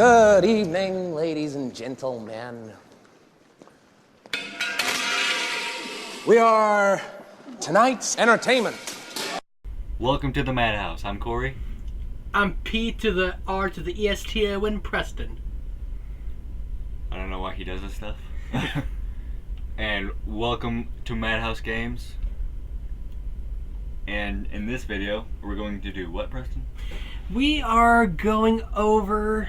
Good evening, ladies and gentlemen. We are tonight's entertainment. Welcome to the Madhouse. I'm Corey. I'm P to the R to the ESTO in Preston. I don't know why he does this stuff. And welcome to Madhouse Games. And in this video, we're going to do what, Preston? We are going over...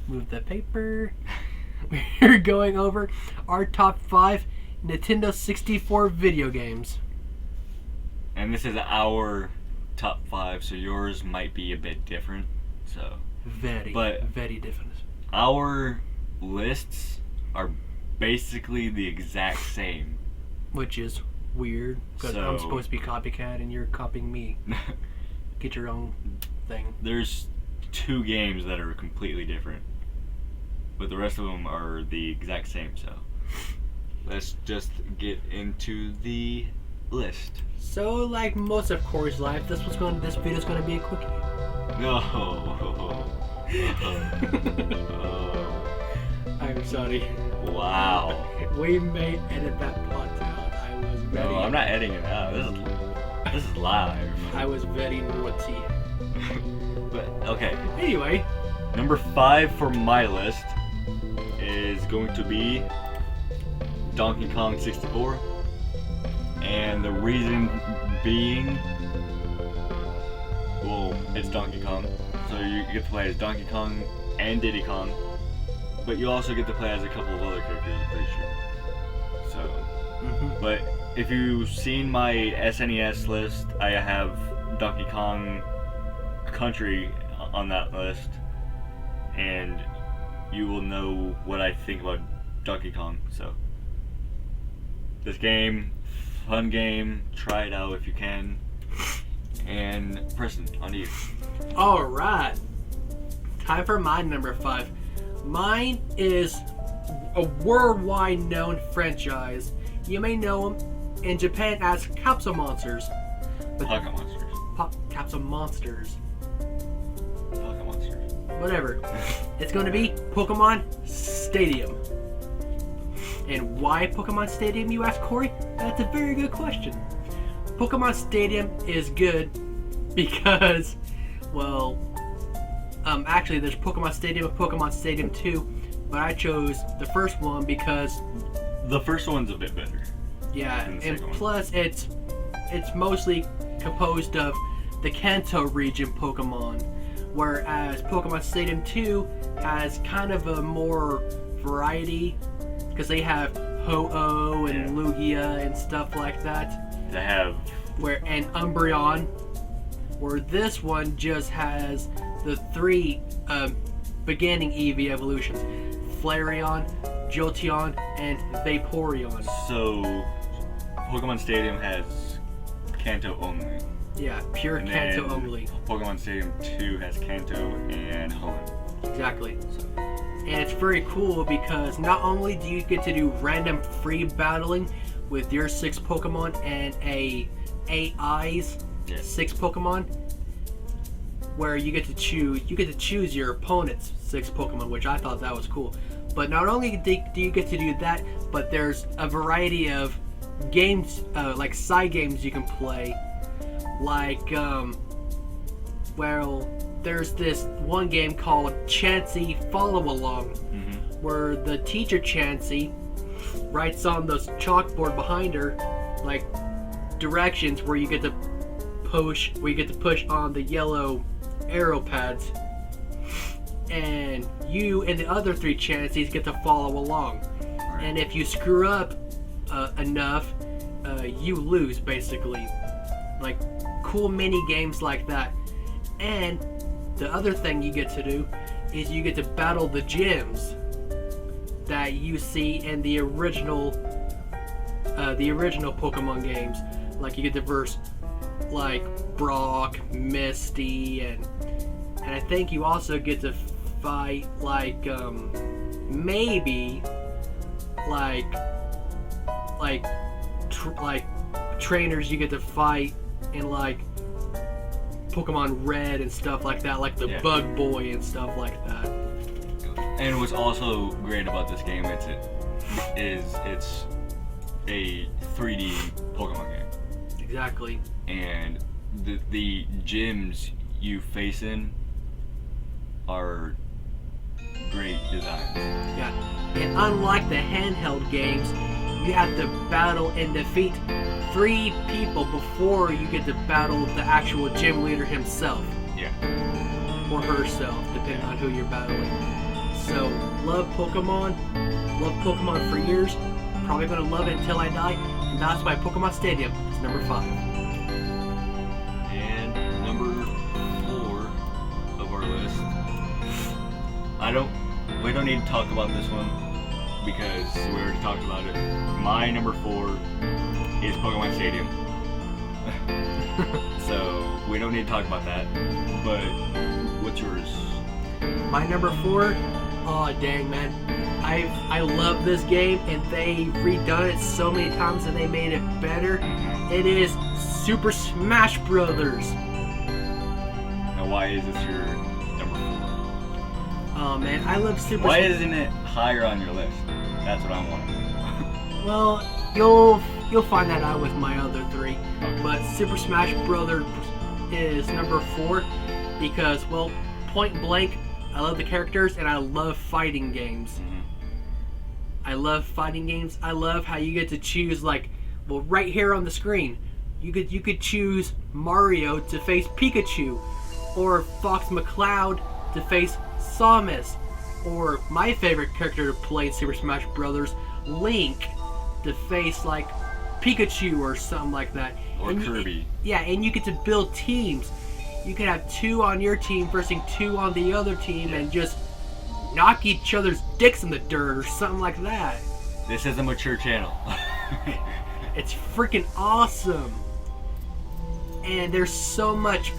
Move the paper. We're going over our top 5 Nintendo 64 video games. And this is our top 5, so yours might be a bit different. So, very different. Our lists are basically the exact same. Which is weird, because I'm supposed to be copycat and you're copying me. Get your own thing. There's 2 games that are completely different, but the rest of them are the exact same, so let's just get into the list. So, like most of Corey's life, this video's gonna be a quickie. No. I'm sorry. Wow. We may edit that part out. I was very... No, I'm not editing it out. This is live. I was very naughty. But, okay. Anyway. Number 5 for my list is going to be Donkey Kong 64. And the reason being, well, it's Donkey Kong. So you get to play as Donkey Kong and Diddy Kong. But you also get to play as a couple of other characters, I'm pretty sure. So, but if you've seen my SNES list, I have Donkey Kong Country on that list. And you will know what I think about Donkey Kong. So, this game, fun game, try it out if you can. And Preston, on to you. Alright. Time for my number 5. Mine is a worldwide known franchise. You may know them in Japan as Capsule Monsters. Pocket Monsters. Capsule Monsters. Pocket Monsters. Whatever. It's going to be Pokemon Stadium. And why Pokemon Stadium, you ask, Corey? That's a very good question. Pokemon Stadium is good because, well, actually there's Pokemon Stadium and Pokemon Stadium 2, but I chose the first one because... The first one's a bit better. Yeah, and plus it's mostly composed of the Kanto region Pokemon, whereas Pokemon Stadium 2 has kind of a more variety, because they have Ho-Oh and Lugia and stuff like that. They have... And Umbreon, where this one just has the 3 beginning Eevee evolutions. Flareon, Jolteon, and Vaporeon. So, Pokemon Stadium has Kanto only. Yeah, pure And Kanto then only. Pokemon Stadium 2 has Kanto and Hoenn. Exactly. And it's very cool because not only do you get to do random free battling with your 6 Pokemon and AI's 6 Pokemon, where you get to choose your opponent's 6 Pokemon, which I thought that was cool. But not only do you get to do that, but there's a variety of games, like side games you can play. Like, well, there's this one game called Chansey Follow Along, where the teacher Chansey writes on the chalkboard behind her, like, directions where you get to push on the yellow arrow pads, and you and the other 3 Chanseys get to follow along. And if you screw up enough, you lose, basically. Like, cool mini games like that. And the other thing you get to do is you get to battle the gyms that you see in the original Pokemon games. Like, you get to verse like Brock, Misty, and I think you also get to fight like maybe like trainers you get to fight in like Pokemon Red and stuff like that, like the Bug Boy and stuff like that. And what's also great about this game it's a 3D Pokemon game. Exactly. And the gyms you face in are great designs. Yeah. And unlike the handheld games, you have to battle and defeat 3 people before you get to battle the actual gym leader himself. Yeah. Or herself, depending on who you're battling. So, love Pokemon for years, probably gonna love it until I die, and that's why Pokemon Stadium is number 5. And number 4 of our list, we don't need to talk about this one, because we already talked about it. My number 4 is Pokemon Stadium. So, we don't need to talk about that, but what's yours? My number 4, oh dang man, I love this game and they redone it so many times and they made it better. It is Super Smash Brothers. Now why is this your number 4? Oh man, I love Super Why Smash. isn't it higher on your list? That's what I'm wondering. Well, you'll find that out with my other 3. But Super Smash Brothers is number 4 because, well, point blank, I love the characters and I love fighting games. Mm-hmm. I love fighting games. I love how you get to choose, like, well, right here on the screen, you could choose Mario to face Pikachu, or Fox McCloud to face Samus, or my favorite character to play in Super Smash Brothers, Link, to face like Pikachu or something like that. Or and Kirby. And you get to build teams. You can have 2 on your team versus 2 on the other team and just knock each other's dicks in the dirt or something like that. This is a mature channel. It's freaking awesome. And there's so much.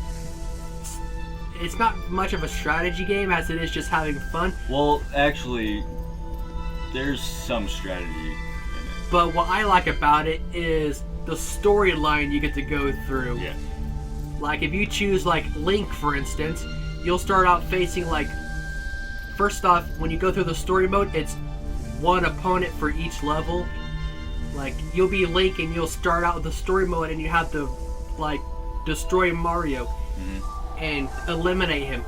It's not much of a strategy game as it is just having fun. Well, actually, there's some strategy in it. But what I like about it is the storyline you get to go through. Yeah. Like if you choose like Link, for instance, you'll start out facing like. First off, when you go through the story mode, it's 1 opponent for each level. Like you'll be Link and you'll start out with the story mode and you have to like destroy Mario and eliminate him.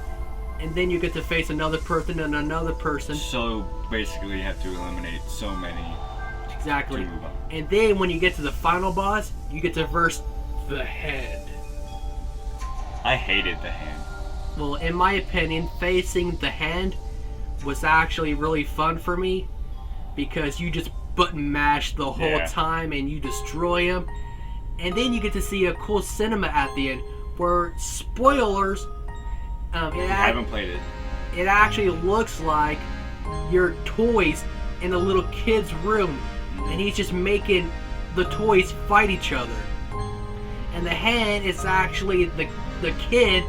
And then you get to face another person and another person. So basically you have to eliminate so many. Exactly. To move on. And then when you get to the final boss, you get to verse the Head. I hated the Hand. Well, in my opinion, facing the Hand was actually really fun for me because you just button mash the whole time and you destroy him. And then you get to see a cool cinema at the end where, spoilers, I haven't played it. It actually looks like your toys in a little kid's room and he's just making the toys fight each other. And the Hand is actually the kid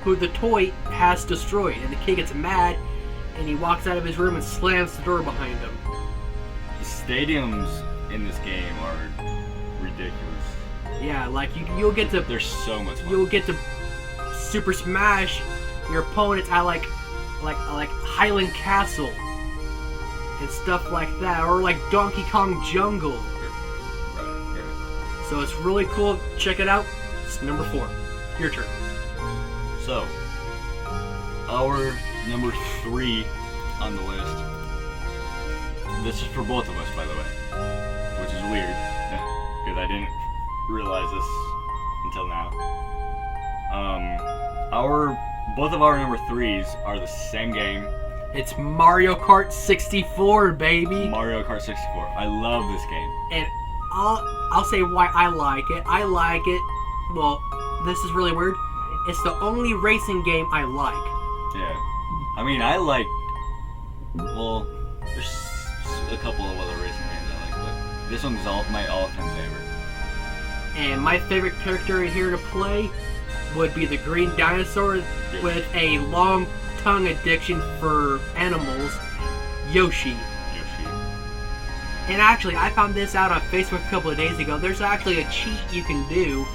who the toy has destroyed. And the kid gets mad and he walks out of his room and slams the door behind him. The stadiums in this game are ridiculous. Yeah, like you'll get to. There's so much fun. You'll get to Super Smash your opponents at like Highland Castle and stuff like that, or like Donkey Kong Jungle. Right. So it's really cool. Check it out. It's number 4. Your turn. So, our number 3 on the list. This is for both of us, by the way, which is weird because I didn't realize this until now. Both of our number 3s are the same game. It's Mario Kart 64, baby. Mario Kart 64. I love this game. And I'll say why I like it. I like it. Well, this is really weird. It's the only racing game I like. Yeah. I mean, I like. Well, there's a couple of other racing games I like, but this one's my all-time favorite. And my favorite character in here to play would be the green dinosaur with a long tongue addiction for animals, Yoshi. And actually, I found this out on Facebook a couple of days ago. There's actually a cheat you can do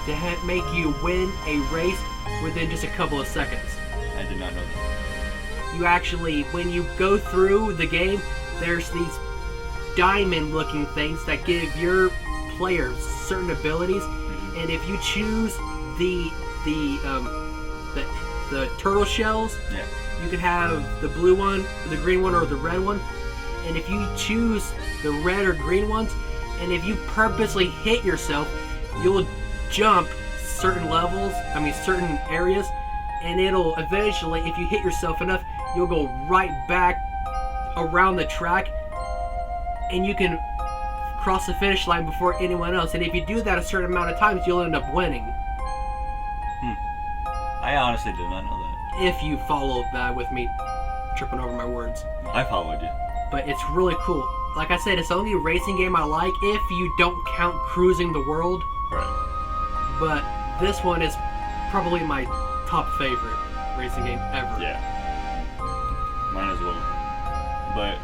to make you win a race within just a couple of seconds. I did not know that. you actually, when you go through the game, there's these diamond-looking things that give your players certain abilities, and if you choose the turtle shells, Yeah. you can have the blue one, the green one, or the red one. And if you choose the red or green ones, and if you purposely hit yourself, you'll jump certain levels, certain areas, and it'll eventually, if you hit yourself enough, you'll go right back around the track, and you can cross the finish line before anyone else. And if you do that a certain amount of times, you'll end up winning. I honestly did not know that. If you follow that with me tripping over my words. I followed you. But it's really cool. Like I said, it's the only racing game I like if you don't count cruising the world. Right. But this one is probably my top favorite racing game ever. Yeah. Mine as well. But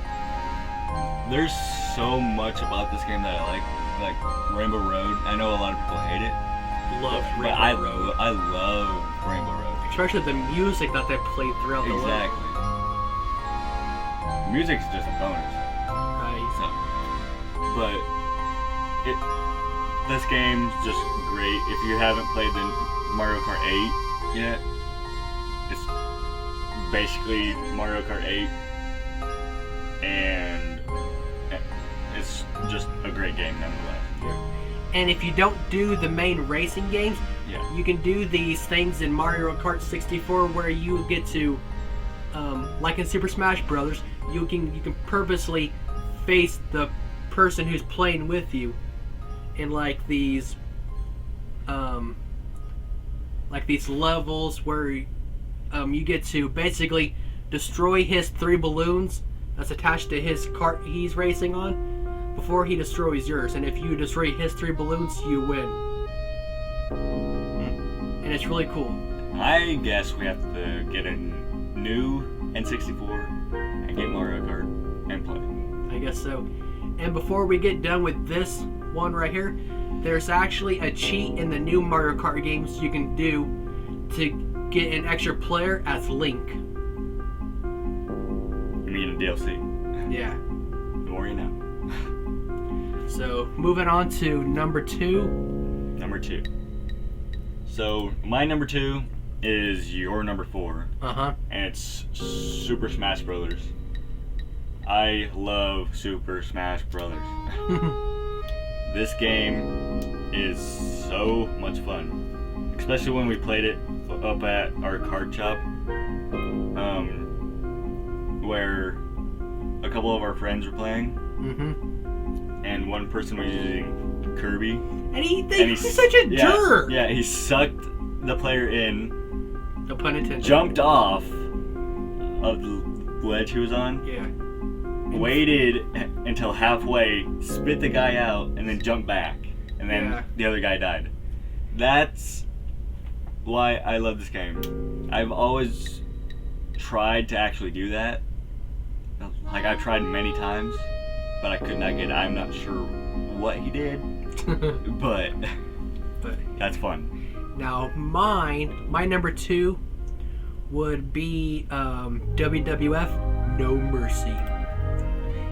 there's so much about this game that I like Rainbow Road. I know a lot of people hate it. Love But Rainbow Road. I love Rainbow Road. Especially the music that they played throughout the level. Exactly. Music's just a bonus. Right. So, but this game's just great. If you haven't played the Mario Kart 8 yet, it's basically Mario Kart 8, and it's just a great game nonetheless. And if you don't do the main racing games, Yeah. you can do these things in Mario Kart 64 where you get to, like in Super Smash Brothers, you can purposely face the person who's playing with you in like these levels where you get to basically destroy his 3 balloons that's attached to his cart he's racing on before he destroys yours. And if you destroy his 3 balloons, you win. And it's really cool. I guess we have to get a new N64 and get Mario Kart and play. I guess so. And before we get done with this one right here, there's actually a cheat in the new Mario Kart games you can do to get an extra player as Link. You mean a DLC? Yeah. The more you know. So, moving on to number 2. Number 2. So, my number 2 is your number 4. Uh-huh. And it's Super Smash Brothers. I love Super Smash Brothers. This game is so much fun, especially when we played it up at our card shop, where a couple of our friends were playing, and one person was using Kirby. And he's such a jerk! Yeah, he sucked the player in, No pun intended. jumped off of the ledge he was on, Yeah. waited until halfway, spit the guy out, and then jumped back. And then the other guy died. That's why I love this game. I've always tried to actually do that. Like, I've tried many times, but I could not get it. I'm not sure what he did, but that's fun. Now, my number 2 would be WWF No Mercy.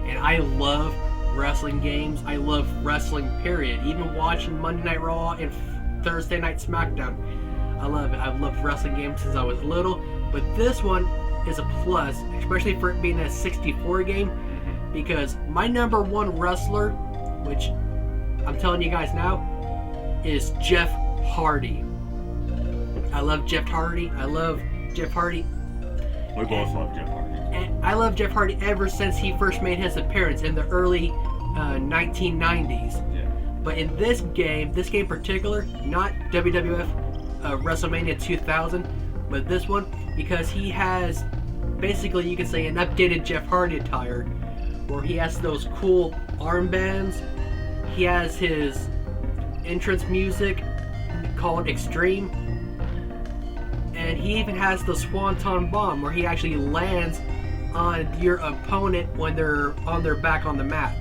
And I love wrestling games. I love wrestling, period. Even watching Monday Night Raw and Thursday Night SmackDown. I love it. I've loved wrestling games since I was little. But this one is a plus, especially for it being a 64 game. Because my number 1 wrestler, which I'm telling you guys now, is Jeff Hardy. I love Jeff Hardy. We both love Jeff Hardy. And I love Jeff Hardy ever since he first made his appearance in the early 1990s. Yeah. But in this game in particular, not WWF WrestleMania 2000, but this one, because he has basically, you could say, an updated Jeff Hardy attire, where he has those cool armbands. He has his entrance music called Extreme. And he even has the Swanton Bomb, where he actually lands on your opponent when they're on their back on the mat.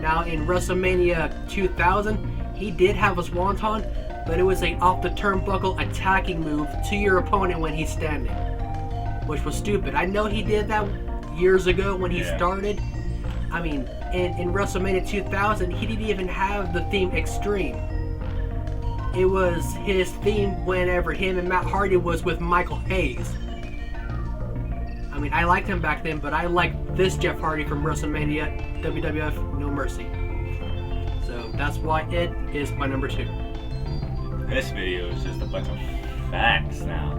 Now in WrestleMania 2000, he did have a Swanton, but it was a off the turnbuckle attacking move to your opponent when he's standing. which was stupid. I know he did that years ago when he started. I mean, in WrestleMania 2000, he didn't even have the theme Extreme. It was his theme whenever him and Matt Hardy was with Michael Hayes. I mean, I liked him back then, but I like this Jeff Hardy from WrestleMania WWF No Mercy. So that's why it is my number 2. This video is just a bunch of facts now.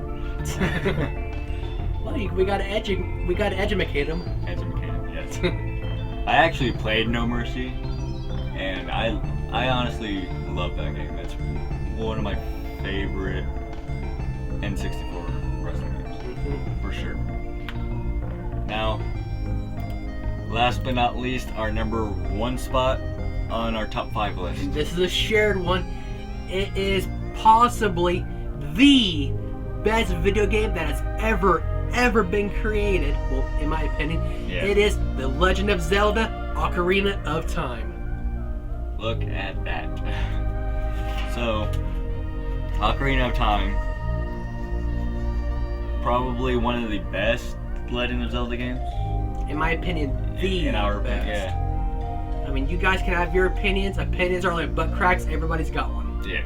Well, we gotta educate him. Educate him, yes. I actually played No Mercy, and I honestly love that game. That's one of my favorite N64 wrestling games, for sure. Now, last but not least, our number 1 spot on our top 5 list. This is a shared one. It is possibly the best video game that has ever been created. Well, in my opinion, it is The Legend of Zelda: Ocarina of Time. Look at that. So, Ocarina of Time, probably one of the best Legend of Zelda games. In my opinion, the best. Yeah. I mean, you guys can have your opinions. Opinions are like butt cracks. Everybody's got one. Yeah.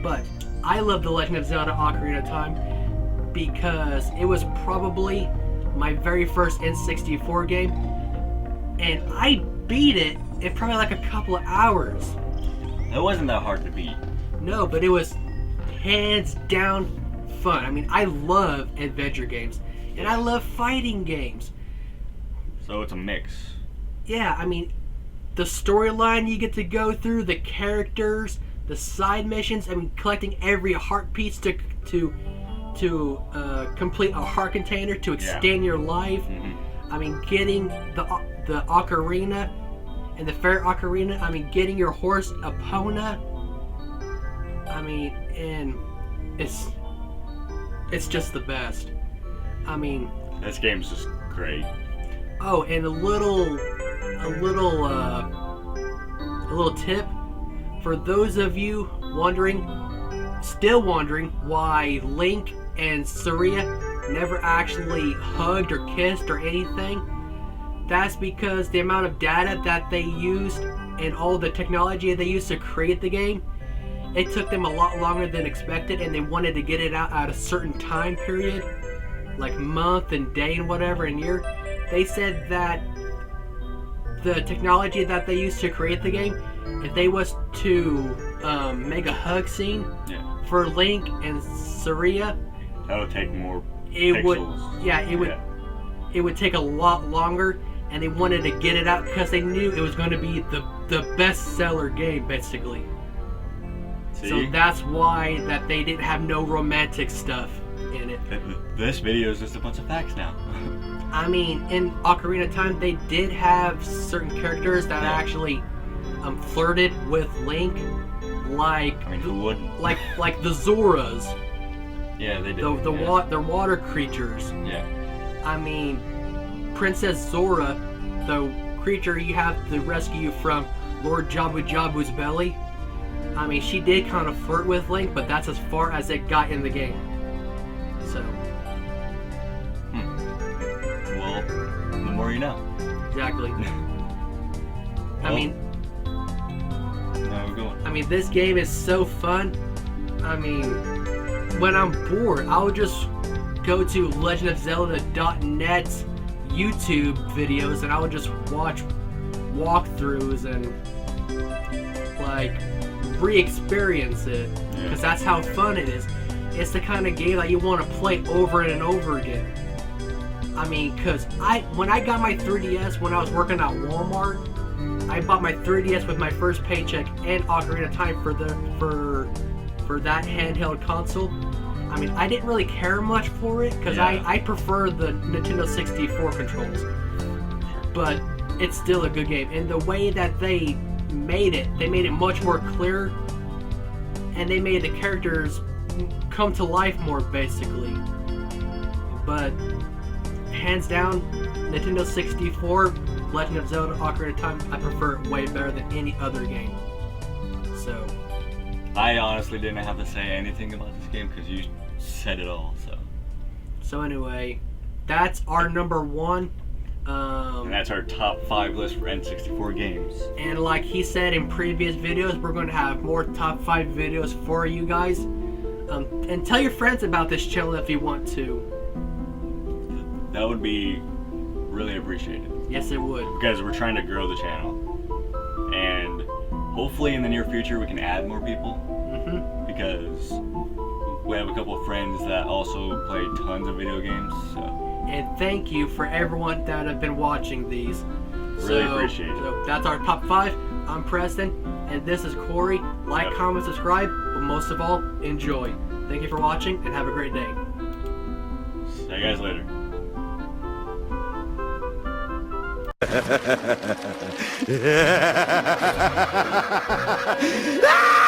But I love The Legend of Zelda: Ocarina of Time because it was probably my very first N64 game, and I beat it in probably like a couple of hours. It wasn't that hard to beat. No, but it was hands down fun. I mean, I love adventure games, and I love fighting games. So it's a mix. Yeah, I mean, the storyline you get to go through, the characters, the side missions. I mean, collecting every heart piece to complete a heart container to extend your life. I mean, getting the ocarina and the fair ocarina. I mean, getting your horse Epona. I mean, and it's just the best. I mean, this game's just great. Oh, and a little tip for those of you still wondering why Link and Saria never actually hugged or kissed or anything. That's because the amount of data that they used and all the technology they used to create the game, it took them a lot longer than expected, and they wanted to get it out at a certain time period, like month and day and whatever and year. They said that the technology that they used to create the game, if they was to make a hug scene for Link and Saria, that would take more it pixels. It would take a lot longer, and they wanted to get it out because they knew it was going to be the bestseller game, basically. See? So that's why that they didn't have no romantic stuff in it. This video is just a bunch of facts now. I mean, in Ocarina of Time, they did have certain characters that actually flirted with Link, like I mean, who wouldn't? Like the Zoras. Yeah, they did. The water creatures. Yeah. I mean, Princess Zora, the creature you have to rescue you from Lord Jabu Jabu's belly. I mean, she did kind of flirt with Link, but that's as far as it got in the game. So. Well, the more you know. Exactly. Well, now we're going. I mean, this game is so fun. I mean, when I'm bored, I'll just go to legendofzelda.net's YouTube videos and I would just watch walkthroughs and like re-experience it, because that's how fun it is. It's the kind of game that you want to play over and over again. I mean, because when I got my 3DS when I was working at Walmart, I bought my 3DS with my first paycheck and Ocarina of Time for that handheld console. I mean, I didn't really care much for it because I prefer the Nintendo 64 controls, but it's still a good game. And the way that they made it much more clear, and they made the characters come to life more, basically. But hands down, Nintendo 64, Legend of Zelda: Ocarina of Time, I prefer it way better than any other game. So I honestly didn't have to say anything about this game because you said it all. So anyway, That's our number one. And that's our top 5 list for N64 games. And like he said in previous videos, we're going to have more top 5 videos for you guys. And tell your friends about this channel if you want to. That would be really appreciated. Yes, it would. Because we're trying to grow the channel. And hopefully in the near future we can add more people. Because we have a couple of friends that also play tons of video games. So. And thank you for everyone that have been watching these. Really appreciate it. So that's our top 5. I'm Preston, and this is Corey. Like, comment, subscribe, but most of all, enjoy. Thank you for watching, and have a great day. See you guys later. Ah!